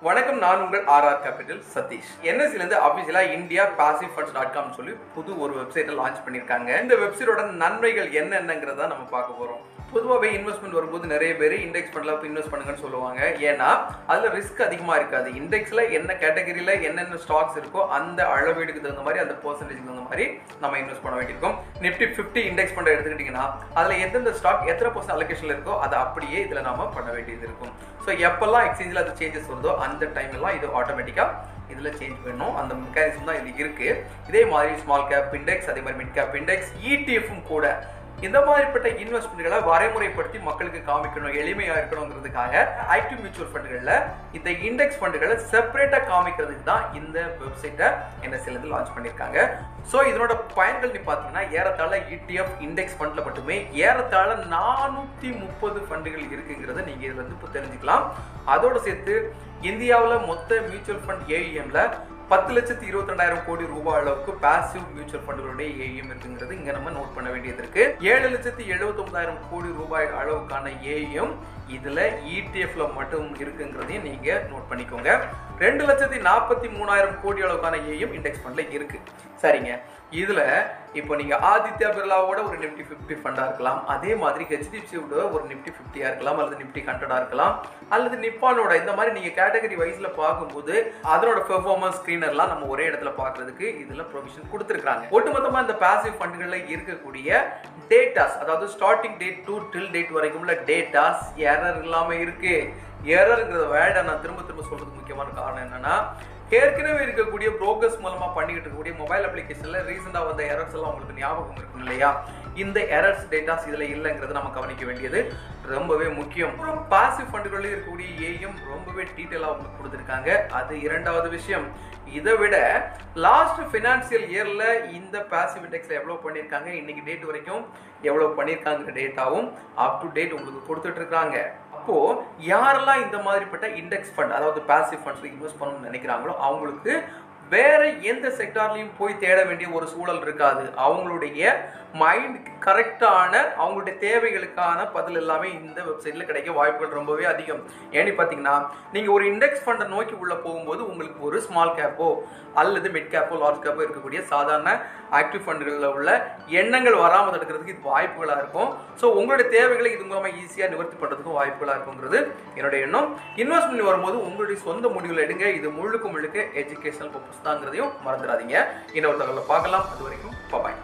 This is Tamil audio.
வணக்கம், நான் உங்கள் RR Capital சதீஷ். NSE அபிஷியலா இந்தியா பாசிவ் ஃபண்ட்ஸ்.com சொல்லி புது ஒரு வெப்சைட்டை லான்ச் பண்ணியிருக்காங்க. இந்த வெப்சைட்டோட நன்மைகள் என்னென்னங்கிறத நம்ம பார்க்க போறோம். பொதுவாகவே இன்வெஸ்ட்மெண்ட் வரும்போது நிறைய பேர் இண்டெக்ஸ் ஃபண்ட்ல இன்வெஸ்ட் பண்ணுங்கன்னு சொல்லுவாங்க. ஏன்னா அதுல ரிஸ்க் அதிகமா இருக்காது. இண்டெக்ஸ்ல என்ன கேட்டகரியில என்னென்ன ஸ்டாக்ஸ் இருக்கோ அந்த அளவீடுக்கு தகுந்த மாதிரி அந்த பெர்சன்டேஜ்க்கு தகுந்த மாதிரி நம்ம இன்வெஸ்ட் பண்ண வேண்டியிருக்கும். நிஃப்டி 50 இண்டெக்ஸ் ஃபண்ட் எடுத்துக்கிட்டீங்கன்னா அதுல எந்தெந்த ஸ்டாக் எத்தனை % அலோகேஷன்ல இருக்கோ அதை அப்படியே இதுல நாம பண்ண வேண்டியது இருக்கும். ஸோ எப்பெல்லாம் எக்ஸ்சேஞ்சில் அது சேஞ்சஸ் வருதோ அந்த டைம் எல்லாம் இது ஆட்டோமேட்டிக்கா இதுல சேஞ்ச் பண்ணணும். அந்த மெக்கானிசம் தான் இது இருக்கு. இதே மாதிரி ஸ்மால் கேப் இண்டெக்ஸ், அதே மாதிரி மிட் கேப் இண்டெக்ஸ், ETF கூட இந்த மாதிரிப்பட்ட இன்வெஸ்ட்மெண்ட்களை வரைமுறைப்படுத்தி மக்களுக்கு காமிக்கணும், எளிமையா இருக்கணுங்கிறதுக்காக ஆக்டிவ் மியூச்சுவல் ஃபண்டுகள்ல இந்த இண்டெக்ஸ் ஃபண்டுகளை செப்பரேட்டா காமிக்கிறதுக்கு தான் இந்த வெப்சைட்டை NSE லான்ச் பண்ணியிருக்காங்க. ஸோ இதனோட பயன்கள் நீ பார்த்தீங்கன்னா ஏறத்தாழ ETF இண்டெக்ஸ் ஃபண்ட்ல மட்டுமே ஏறத்தாழ 430 ஃபண்டுகள் இருக்குங்கிறத நீங்க இதுல இருந்து இப்போ தெரிஞ்சுக்கலாம். அதோட சேர்த்து இந்தியாவில் மொத்த மியூச்சுவல் ஃபண்ட் AUMல 10,22,000 கோடி ரூபாய் அளவுக்கு பாசிவ் மியூச்சுவல் ஃபண்டுகளுடைய AUM இருக்குங்கிறது இங்க நம்ம நோட் பண்ண வேண்டியது இருக்கு. 7,79,000 கோடி ரூபாய் அளவுக்கான AUM இதுல ETF மட்டும் இருக்குங்கிறதையும் நீங்க நோட் பண்ணிக்கோங்க. 2,43,000 கோடி அளவுக்கான AUM இண்டெக்ஸ் ஃபண்ட்ல இருக்கு. சரிங்க, இதுல இப்போ நீங்க ஆதித்யா பிர்லாவோட ஒரு நிப்டி 50 ஃபண்டா இருக்கலாம், அதே மாதிரி HDFCயோட ஒரு நிப்டி 50 இருக்கலாம், அல்லது நிப்டி 100 இருக்கலாம், அல்லது நிப்பானோட இந்த மாதிரி நீங்க கேட்டகரி வைஸ்ல பார்க்கும்போது அதனோட பெர்ஃபார்மன்ஸ் ஸ்கிரீனர்லாம் நம்ம ஒரே இடத்துல பார்க்கிறதுக்கு இதுல ப்ரொவிஷன் கொடுத்துருக்காங்க. ஒட்டுமொத்தமா இந்த பாசிவ் ஃபண்டுகள்ல இருக்கக்கூடிய டேட்டாஸ், அதாவது starting date to till date வரைக்கும் உள்ள டேட்டாஸ் எரர் இல்லாம இருக்கு. எரர்ங்கிறத வேர்டை நான் திரும்ப சொல்றதுக்கு முக்கியமான காரணம் என்னன்னா, ஏற்கனவே இருக்கக்கூடிய புரோக்கர்ஸ் மூலமா பண்ணிக்கிட்டு இருக்கக்கூடிய மொபைல் அப்ளிகேஷன்ல ரீசெண்டா வந்த எரர்ஸ் எல்லாம் உங்களுக்கு ஞாபகம் இருக்கும் இல்லையா? இந்த எரர்ஸ் டேட்டாஸ் இதுல இல்லைங்கிறது நம்ம கவனிக்க வேண்டியது ரொம்பவே முக்கியம். பாசிவ் ஃபண்டுகளில் இருக்கக்கூடிய AUM ரொம்பவே டீட்டெயிலா உங்களுக்கு கொடுத்துருக்காங்க. அது இரண்டாவது விஷயம். இதை விட லாஸ்ட் ஃபினான்சியல் இயர்ல இந்த பாசிவ் இண்டெக்ஸ்ல எவ்வளவு பண்ணியிருக்காங்க, இன்னைக்கு டேட் வரைக்கும் எவ்வளவு பண்ணியிருக்காங்க டேட்டாவும் அப் டு டேட் உங்களுக்கு கொடுத்துட்டு இருக்காங்க. அப்போ யாரெல்லாம் இந்த மாதிரிப்பட்ட இண்டெக்ஸ் ஃபண்ட், அதாவது பாசிவ் ஃபண்ட்ஸ்ல இன்வெஸ்ட் பண்ணணும்னு நினைக்கிறாங்களோ அவங்களுக்கு வேற எந்த செக்டார்லையும் போய் தேட வேண்டிய ஒரு சூழல் இருக்காது. அவங்களுடைய மைண்ட் கரெக்டான அவங்களுடைய தேவைகளுக்கான பதில் எல்லாமே இந்த வெப்சைட்ல கிடைக்க வாய்ப்புகள் ரொம்பவே அதிகம். ஏன்னு பார்த்தீங்கன்னா, நீங்க ஒரு இண்டெக்ஸ் ஃபண்டை நோக்கி உள்ள போகும்போது உங்களுக்கு ஒரு ஸ்மால் கேப்போ அல்லது மிட் கேப்போ லார்ஜ் கேப்போ இருக்கக்கூடிய சாதாரண ஆக்டிவ் ஃபண்டுகளில் உள்ள எண்ணங்கள் வராமல் தடுக்கிறதுக்கு இது வாய்ப்புகளாக இருக்கும். ஸோ உங்களுடைய தேவைகளை இது மூலமாக ஈஸியாக நிவர்த்தி பண்ணுறதுக்கும் வாய்ப்புகளாக இருக்குங்கிறது என்னுடைய எண்ணம். இன்வெஸ்ட்மெண்ட் வரும்போது உங்களுடைய சொந்த முடிவுகள் எடுங்க. இது முழுக்க எஜுகேஷனல் பர்பஸ் தாங்கிறதையும் மறந்துடாதீங்க. இன்னொரு தகவலை பார்க்கலாம். அது வரைக்கும் பாய்.